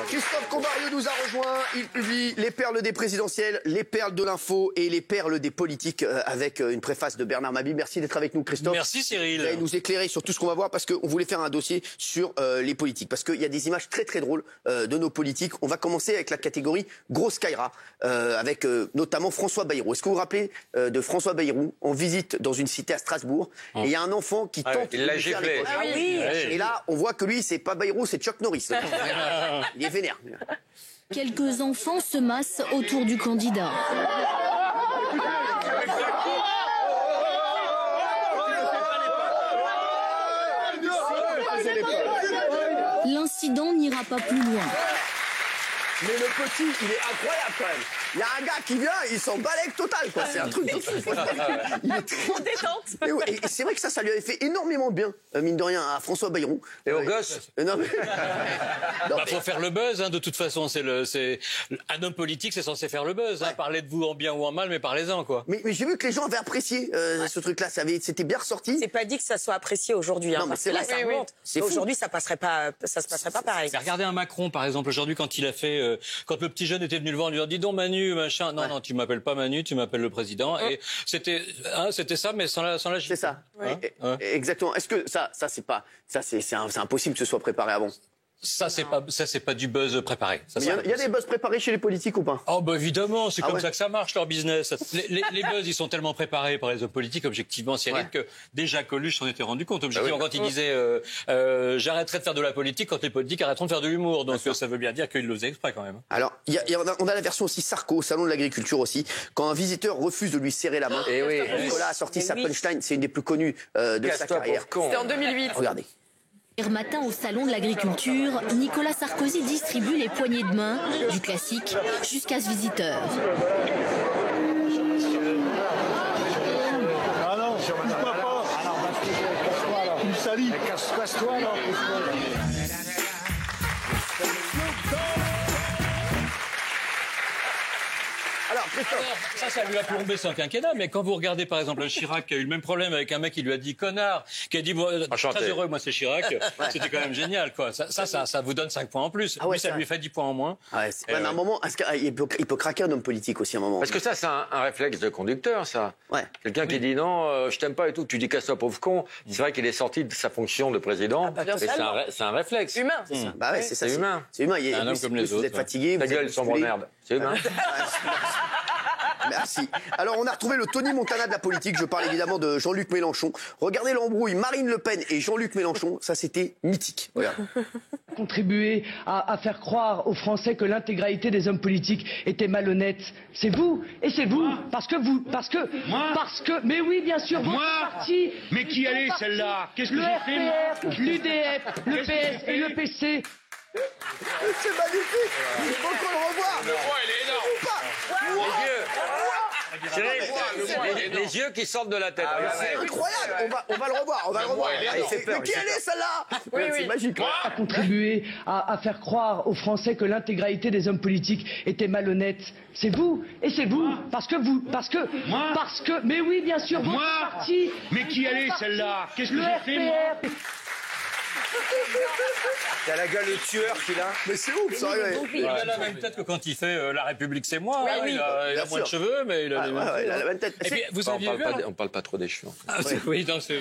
Christophe Combarieux nous a rejoint. Il publie les perles des présidentielles, les perles de l'info et les perles des politiques avec une préface de Bernard Mabie. Merci d'être avec nous, Christophe. Merci, Cyril. Vous allez nous éclairer sur tout ce qu'on va voir parce qu'on voulait faire un dossier sur les politiques. Parce qu'il y a des images très très drôles de nos politiques. On va commencer avec la catégorie Grosse Caïra avec notamment François Bayrou. Est-ce que vous vous rappelez de François Bayrou en visite dans une cité à Strasbourg et il y a un enfant qui tente de lui faire les poches. Ah oui. Et là, on voit que lui, c'est pas Bayrou, c'est Chuck Norris. Il est vénère. Quelques enfants se massent autour du candidat. L'incident n'ira pas plus loin. Mais le petit, il est incroyable quand même. Il y a un gars qui vient, il s'en balèque total, quoi. C'est un truc de fou. Il est trop détente. Et c'est vrai que ça lui avait fait énormément de bien, mine de rien, à François Bayrou. Et aux gosses. Non, mais... Faut faire le buzz, hein, de toute façon. Un homme politique, c'est censé faire le buzz. Hein. Parlez de vous en bien ou en mal, mais parlez-en, quoi. Mais j'ai vu que les gens avaient apprécié ce truc-là. C'était bien ressorti. C'est pas dit que ça soit apprécié aujourd'hui. Hein, non, mais c'est là, vrai. ça remonte. Aujourd'hui, ça se passerait pas pareil. Regardez un Macron, par exemple, aujourd'hui, quand il a fait, quand le petit jeune était venu le voir, on lui a dit, dis donc Manu, machin. Non, non, tu m'appelles pas Manu, tu m'appelles le président. Et c'était ça, mais sans la C'est ça. Hein Exactement. Est-ce que ça c'est impossible que ce soit préparé avant? Ça, c'est pas du buzz préparé. Il y a des buzz préparés chez les politiques ou pas? Oh, bah évidemment, c'est comme ça que ça marche, leur business. Les buzz, ils sont tellement préparés par les hommes politiques, objectivement, Cyril, que déjà Coluche s'en était rendu compte. Objectivement, quand il disait j'arrêterai de faire de la politique quand les politiques arrêteront de faire de l'humour. Donc ça veut bien dire qu'il le faisait exprès quand même. Alors, on a la version aussi Sarko, au Salon de l'Agriculture aussi, quand un visiteur refuse de lui serrer la main. Et oui. Nicolas a sorti sa punchline, c'est une des plus connues de sa carrière. C'était en 2008. Regardez. Hier matin au Salon de l'Agriculture, Nicolas Sarkozy distribue les poignées de main, du classique, jusqu'à ce visiteur. Ah non, pousse-moi pas. Tu me salis. Casse-toi là. Alors, Christophe. Ça lui a plombé son quinquennat, mais quand vous regardez par exemple Chirac qui a eu le même problème avec un mec qui lui a dit connard, qui a dit très heureux, moi c'est Chirac, c'était quand même génial, quoi. Ça vous donne 5 points en plus. Ah ouais, ça lui fait 10 points en moins. Ouais, mais à un moment, il peut craquer un homme politique aussi à un moment. Parce que ça, c'est un réflexe de conducteur, ça. Ouais. Quelqu'un qui dit non, je t'aime pas et tout, tu dis casse-toi pauvre con. C'est vrai qu'il est sorti de sa fonction de président. C'est un réflexe. Humain. C'est ça. Bah ouais, c'est ça. C'est humain. C'est humain. Un homme comme les autres. Vous êtes fatigué. Ta gueule, sombre merde. C'est humain. Merci. Alors, on a retrouvé le Tony Montana de la politique. Je parle évidemment de Jean-Luc Mélenchon. Regardez l'embrouille Marine Le Pen et Jean-Luc Mélenchon. Ça, c'était mythique. Regarde. Contribuer à faire croire aux Français que l'intégralité des hommes politiques était malhonnête. C'est vous. Et c'est vous. Parce que, mais oui, bien sûr, votre parti. Mais qui allait celle-là? Qu'est-ce que j'ai fait? Le RPR, l'UDF, le PS et le PC. C'est magnifique. Il faut qu'on le revoie. Le voix, il est énorme. Les yeux qui sortent de la tête. C'est incroyable. On va le revoir. Mais qui elle est celle-là? C'est magique. À contribuer à faire croire aux Français que l'intégralité des hommes politiques était malhonnête. C'est vous. Et c'est vous. Parce que, mais oui, bien sûr, votre parti. Mais qui allait celle-là? Qu'est-ce que j'ai fait? Le RPR. T'as la gueule de tueur qu'il a. Mais c'est ouf, ça. Il a la même tête que quand il fait La République c'est moi. Oui, il a moins de cheveux, mais il a les mêmes. Il a la même tête. Et puis, vous aviez vu On parle pas trop des cheveux. Oui, non, c'est...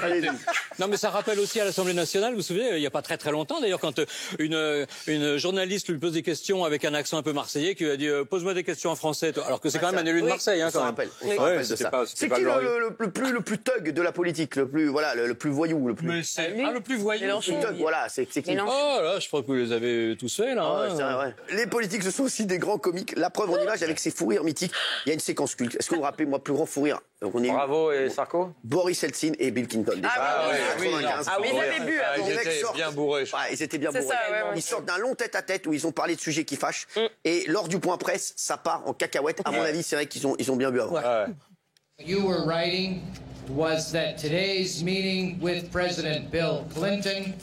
Allez-y. Non, mais ça rappelle aussi à l'Assemblée nationale, vous vous souvenez, il n'y a pas très longtemps, d'ailleurs, quand une journaliste lui pose des questions avec un accent un peu marseillais, qui lui a dit pose-moi des questions en français, alors que c'est quand même un élu de Marseille, hein, On s'en rappelle de ça. C'est qui le plus thug de la politique, le plus voyou, le plus. Mais c'est le plus voyou. Voilà, c'est qui? Oh là, je crois que vous les avez tous faits, là. Les politiques, ce sont aussi des grands comiques. La preuve en image avec ses fous rires mythiques. Il y a une séquence culte. Est-ce que vous vous rappelez, moi, plus grand fou rire? Bravo et Sarko. Boris Eltsine et Bill Clinton. Oui, ils avaient bu. Ils étaient bien bourrés. Ils étaient bien bourrés. Ils sortent d'un long tête-à-tête où ils ont parlé de sujets qui fâchent. Et lors du point presse, ça part en cacahuète. À mon avis, c'est vrai qu'ils ont bien bu avant. You were writing was that today's meeting with President Bill Clinton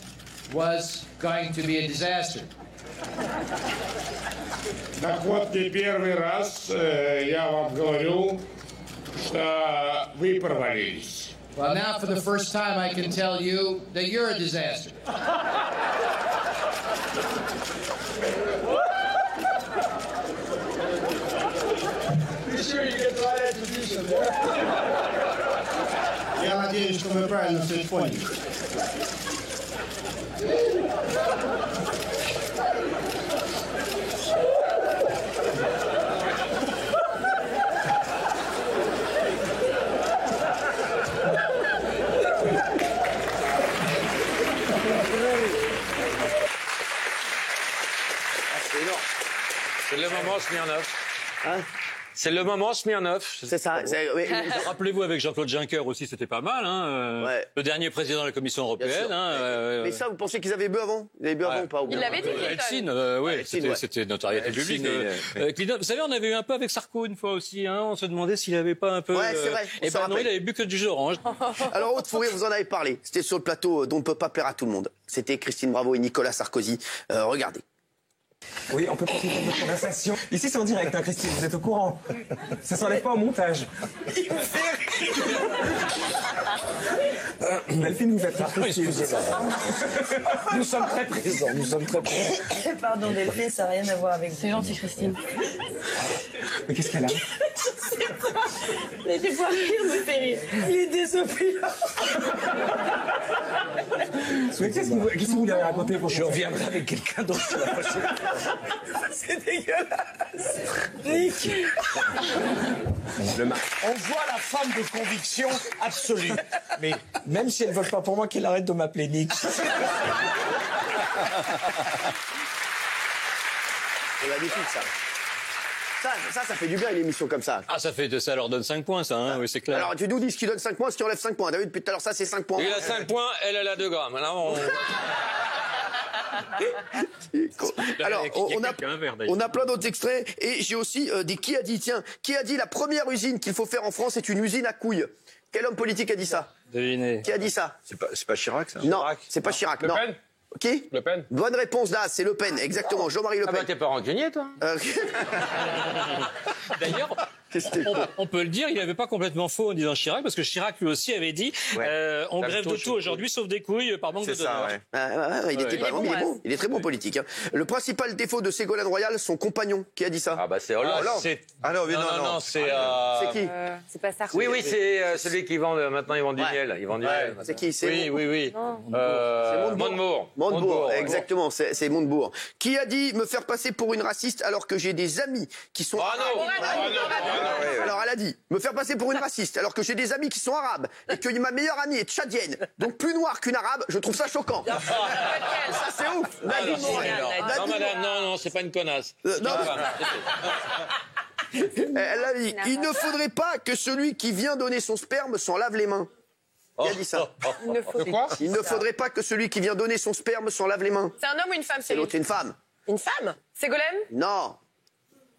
was going to be a disaster. Так вот, не первый раз я вам говорю, что вы провалились. Well, now for the first time I can tell you that you're a disaster. Я надеюсь, что вы правильно все поняли. C'est le moment Smirnov. Hein? C'est le moment Smirnov. C'est ça. Oui. Rappelez-vous, avec Jean-Claude Juncker aussi, c'était pas mal. Hein, ouais. Le dernier président de la Commission européenne. Mais ça, vous pensez qu'ils avaient bu avant? Ils avaient bu avant ou pas? Il l'avait dit, Eltsine, oui, c'était notoriété publique. Vous savez, on avait eu un peu avec Sarko une fois aussi. Hein, on se demandait s'il avait pas un peu... Ouais, c'est vrai. Et ben non, il avait bu que du jus d'orange. Alors, Aude Fourrier, vous en avez parlé. C'était sur le plateau dont on ne peut pas plaire à tout le monde. C'était Christine Bravo et Nicolas Sarkozy. Regardez. Oui, on peut continuer notre conversation. Ici, c'est en direct, hein, Christine, vous êtes au courant. Ça s'enlève pas au montage. Il me fait rire. Delphine, vous êtes là. Nous sommes très présents, nous sommes très présents. Pardon, Delphine, ça n'a rien à voir avec vous. C'est gentil, Christine. Mais qu'est-ce qu'elle a? Mais des fois, rire me fait rire. Il est désopilant. Mais qu'est-ce que vous lui avez raconté pour je reviendrai avec quelqu'un d'autre la prochaine. C'est dégueulasse. Nick. On voit la femme de conviction absolue. Mais même si elle ne veut pas pour moi, qu'elle arrête de m'appeler Nick. C'est magnifique, ça. Ça fait du bien, une émission comme ça. Ah, ça leur donne 5 points, ça, hein, oui, c'est clair. Alors, tu nous dis ce qui donne 5 points, ce qui enlève 5 points. David, depuis tout à l'heure, ça, c'est 5 points. Il a 5 points, elle a 2 grammes. Alors, on a plein d'autres extraits et j'ai aussi des qui a dit. Tiens, qui a dit la première usine qu'il faut faire en France est une usine à couilles? Quel homme politique a dit ça? Devinez. Qui a dit ça? C'est pas Chirac, ça? Non, c'est pas Chirac. Le Pen? Qui? Le Pen. Bonne réponse, Daz, c'est Le Pen, exactement. Jean-Marie Le Pen. Ah bah t'es pas rancunier, toi? D'ailleurs, on peut le dire, il n'avait pas complètement faux en disant Chirac, parce que Chirac lui aussi avait dit on grève de tout aujourd'hui, sauf des couilles, par manque de donneur. Il était pas bon, il est bon. Il est très bon politique. Hein. Le principal défaut de Ségolène Royal, son compagnon. Qui a dit ça? Ah bah c'est Hollande. Ah non, c'est... C'est qui? C'est pas Sarkozy. Oui, c'est celui qui vend, maintenant ils vendent du miel. Ils vendent du miel. C'est qui? Oui. C'est Montebourg. Exactement, c'est Montebourg. Qui a dit me faire passer pour une raciste alors que j'ai des amis qui sont arabes? Alors elle a dit me faire passer pour une raciste alors que j'ai des amis qui sont arabes et que ma meilleure amie est tchadienne, donc plus noire qu'une arabe, je trouve ça choquant. Ça c'est ouf. Non madame, non, c'est pas une connasse. Elle a dit il ne faudrait pas que celui qui vient donner son sperme s'en lave les mains. Qui a dit ça? Il ne faudrait pas que celui qui vient donner son sperme s'en lave les mains. C'est un homme ou une femme? C'est l'autre, une femme. Une femme? Ségolène? Non.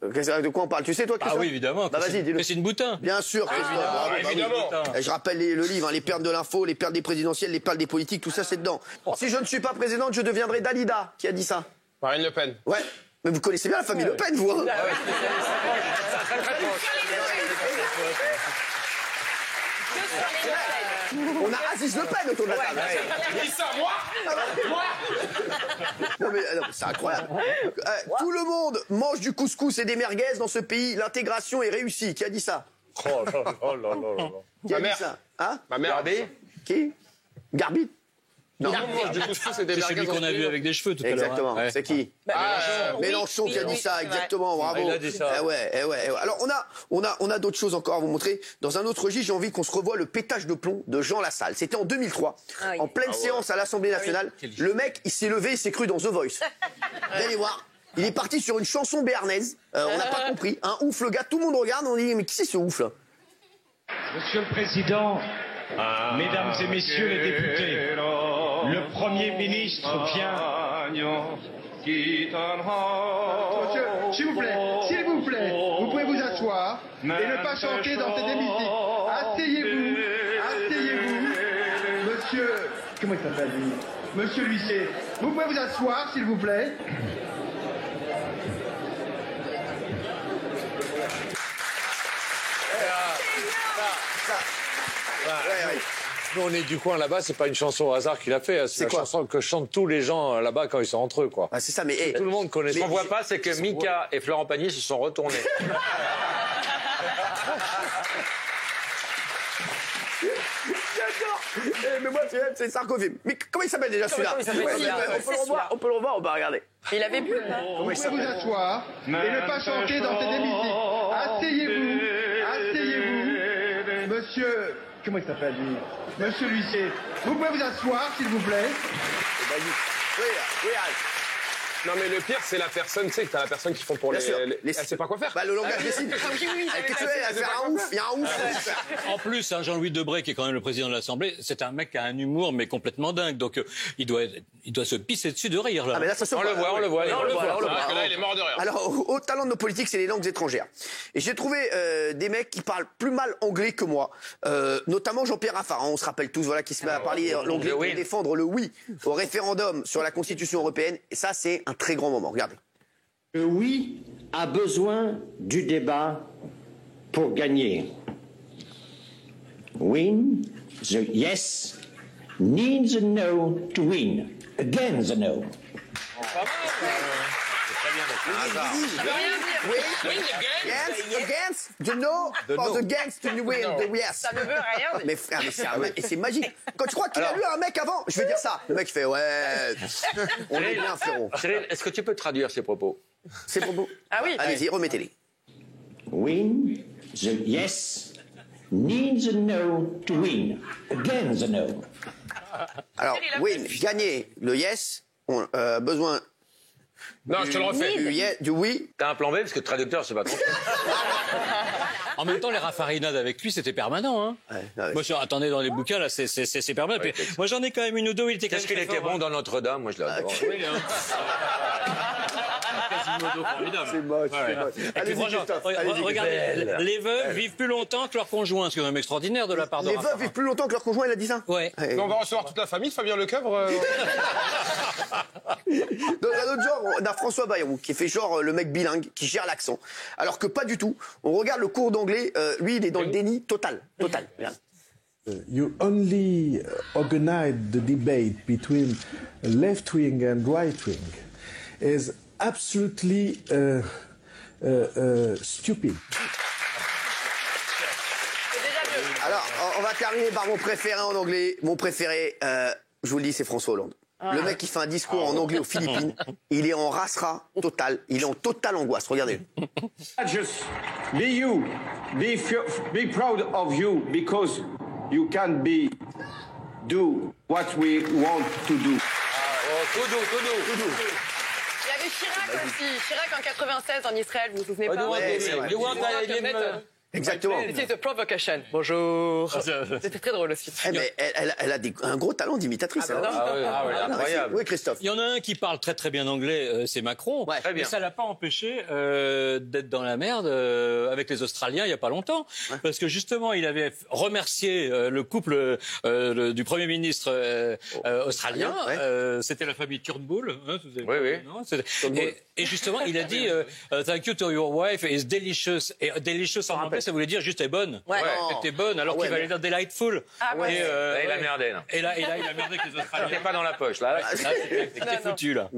De quoi on parle? Tu sais, toi, Christophe? Ah oui, évidemment. Bah vas-y, dis-le. Christine Boutin. Bien sûr, Christophe. Évidemment. Je rappelle le livre, hein, les perles de l'info, les perles des présidentielles, les perles des politiques, tout ça, c'est dedans. Si je ne suis pas présidente, je deviendrai Dalida. Qui a dit ça? Marine Le Pen. Ouais. Mais vous connaissez bien la famille Le Pen, vous, hein? On a Aziz Le Pen autour de la table. Dis ça, moi? Non mais c'est incroyable. Tout le monde mange du couscous et des merguez dans ce pays. L'intégration est réussie. Qui a dit ça? Qui a dit ça? Hein? Ma mère. Qui? Garbit? Non. C'est celui qu'on a vu avec des cheveux tout à l'heure. Exactement. C'est qui? Mélenchon qui a dit ça. Exactement. Bravo. Il a dit ça. Alors on a d'autres choses encore à vous montrer. Dans un autre registre, j'ai envie qu'on se revoie le pétage de plomb de Jean Lassalle. C'était en 2003, en pleine séance à l'Assemblée nationale. Le mec, il s'est levé, il s'est cru dans The Voice. Vous allez voir. Il est parti sur une chanson béarnaise. On n'a pas compris. Un ouf, le gars. Tout le monde regarde. On dit mais qui c'est ce ouf là? Monsieur le Président, Mesdames et Messieurs les députés, le Premier ministre vient... Monsieur, s'il vous plaît, vous pouvez vous asseoir et ne pas chanter dans cet hémicycle. Asseyez-vous. Monsieur, comment il s'appelle lui? Monsieur l'huissier, vous pouvez vous asseoir, s'il vous plaît. Nous, on est du coin là-bas, c'est pas une chanson au hasard qu'il a fait. C'est la chanson que chantent tous les gens là-bas quand ils sont entre eux, quoi. Ah, c'est ça, mais tout le monde connaît. Ce qu'on voit pas, c'est que Mika et Florent Pagny se sont retournés. Mais moi, c'est Sarkozy. Mais comment il s'appelle déjà celui-là? On peut le revoir, on va regarder. Il avait bu. Vous pouvez vous asseoir et ne pas chanter dans cet hémicycle. Asseyez-vous, asseyez-vous. Monsieur, comment il s'appelle lui? Monsieur l'huissier, vous pouvez vous asseoir, s'il vous plaît. Oui. Non mais le pire c'est la personne, tu sais que t'as la personne qui font pour elle sait pas quoi faire. Bah le langage des signes. Elle faire un ouf, il y a un ouf. En plus, hein, Jean-Louis Debré, qui est quand même le président de l'Assemblée, c'est un mec qui a un humour mais complètement dingue. Donc il doit se pisser dessus de rire là. Ah mais là ça se voit. On le voit. Là il est mort de rire. Alors au talent de nos politiques, c'est les langues étrangères. Et j'ai trouvé des mecs qui parlent plus mal anglais que moi, notamment Jean-Pierre Raffarin. On se rappelle tous, voilà, qui se met à parler l'anglais pour défendre le oui au référendum sur la Constitution européenne. Et ça, c'est un très grand moment. Regardez. Le oui a besoin du débat pour gagner. Win, the yes needs a no to win. Again the no. Against the no or the against the win, the yes. Ça ne veut rien dire. Mais frère, c'est magique. Quand tu crois qu'il a lu un mec avant, je vais dire ça. Le mec fait ouais. On est bien, frérot. Cyril, est-ce que tu peux traduire ces propos? Ces propos. Ah oui. Allez-y, remettez-les. Win, the yes needs a no to win. Again the no. Alors, win, gagner, le yes, on a besoin. Non, je te le refais. Du oui. T'as un plan B parce que traducteur, c'est pas trop. En même temps, les raffarinades avec lui, c'était permanent. Hein. Ouais. Moi, attendez, dans les bouquins, là, c'est permanent. Ouais, puis, moi, j'en ai quand même une ou deux où il était Qu'est-ce qu'il était bon dans Notre-Dame? Moi, je l'adore. C'est moche. Allez-y, Christophe. Regardez, les veuves vivent plus longtemps que leurs conjoints. C'est quand même extraordinaire de la part de Les veuves vivent plus longtemps que leur conjoint, il a dit ça? Ouais. On va recevoir toute la famille, Fabien Lecoeuvre. Dans un autre genre, on a François Bayrou qui fait genre le mec bilingue, qui gère l'accent. Alors que pas du tout. On regarde le cours d'anglais, lui il est dans le déni total. Regarde. You only organize the debate between left wing and right wing is absolutely stupid. Alors, on va terminer par mon préféré en anglais. Mon préféré, je vous le dis, c'est François Hollande. Le mec qui fait un discours en anglais aux Philippines, il est en race-ra total, il est en totale angoisse. Regardez. Just be you, be proud of you because you can do what we want to do. Tout doux. Il y avait Chirac aussi. Chirac en 96 en Israël, vous vous souvenez pas? Exactement. C'était The Provocation. Bonjour. C'était très drôle aussi. Mais elle a un gros talent d'imitatrice. Incroyable. Oui, Christophe. Il y en a un qui parle très très bien anglais, c'est Macron. Ouais, mais ça l'a pas empêché d'être dans la merde avec les Australiens il y a pas longtemps, parce que justement il avait remercié le couple du Premier ministre australien. C'était la famille Turnbull. Hein, oui. Non, et justement il a dit thank you to your wife is delicious. Et delicious en anglais ça voulait dire juste bonne. C'était bonne alors qu'il fallait dire delightful. Et là, il a merdé. Et là il a merdé avec les Australiens. C'était pas dans la poche là. C'était foutu là.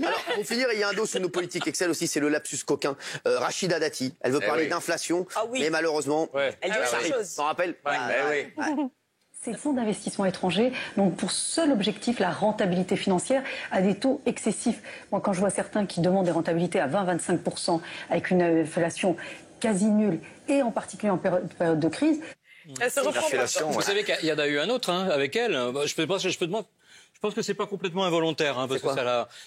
Alors pour finir, il y a un dos sur nos politiques Excel aussi, c'est le lapsus coquin. Rachida Dati, elle veut parler d'inflation, mais malheureusement, Elle dit autre chose. s'en rappelle. Ces fonds d'investissement étrangers donc pour seul objectif la rentabilité financière à des taux excessifs. Moi, quand je vois certains qui demandent des rentabilités à 20-25% avec une inflation quasi nulle, et en particulier en période de crise. Elle se reprend. Vous savez qu'il y en a eu un autre avec elle. Je pense que c'est pas complètement involontaire, parce que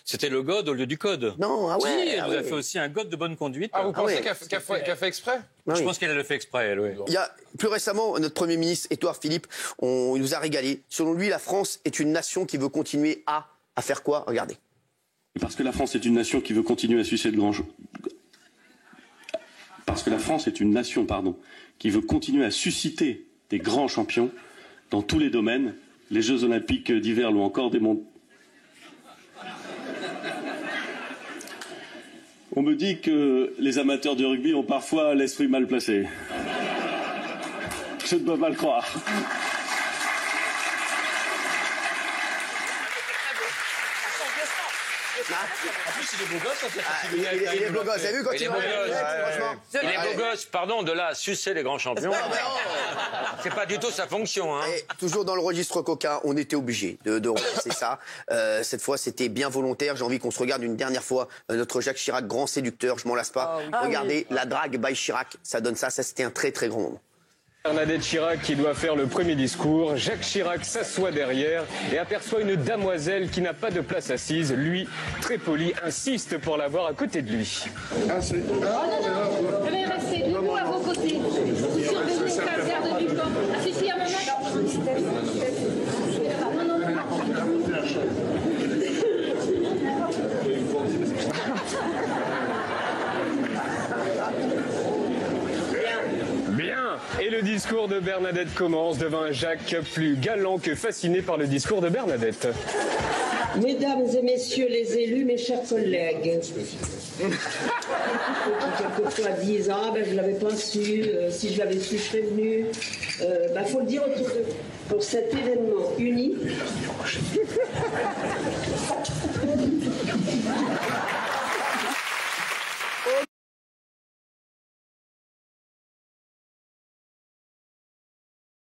c'était le God au lieu du code. Non, Si, elle nous a fait aussi un God de bonne conduite. Vous pensez qu'elle a fait exprès? Je pense qu'elle a fait exprès, elle, oui. Il y a plus récemment notre Premier ministre Édouard Philippe, il nous a régalé. Selon lui, la France est une nation qui veut continuer à faire quoi? Regardez. Parce que la France est une nation qui veut continuer à susciter de grands. Parce que la France est une nation, qui veut continuer à susciter des grands champions dans tous les domaines, les Jeux Olympiques d'hiver ou encore des mondes. On me dit que les amateurs de rugby ont parfois l'esprit mal placé. Je ne peux pas le croire. En plus, il est beau gosse. Il est beau gosse. Vous avez vu quand il est beau gosse, franchement. Il est beau gosse, pardon, de là à sucer les grands champions. C'est pas du tout sa fonction. Hein. Et toujours dans le registre coquin, on était obligé de relancer ça. Cette fois, c'était bien volontaire. J'ai envie qu'on se regarde une dernière fois notre Jacques Chirac, grand séducteur. Je m'en lasse pas. Regardez, la drague by Chirac, ça donne ça. Ça, c'était un très très grand moment. Bernadette Chirac qui doit faire le premier discours. Jacques Chirac s'assoit derrière et aperçoit une damoiselle qui n'a pas de place assise. Lui, très poli, insiste pour l'avoir à côté de lui. Restez debout à vos côtés. Surveillez le caserne du camp. Assistez à maman. Bien. Et le discours de Bernadette commence devant un Jacques plus galant que fasciné par le discours de Bernadette. Mesdames et messieurs les élus, mes chers collègues, quelquefois disent je l'avais pas su, si je l'avais su, je serais venu. Faut le dire autour de pour cet événement uni.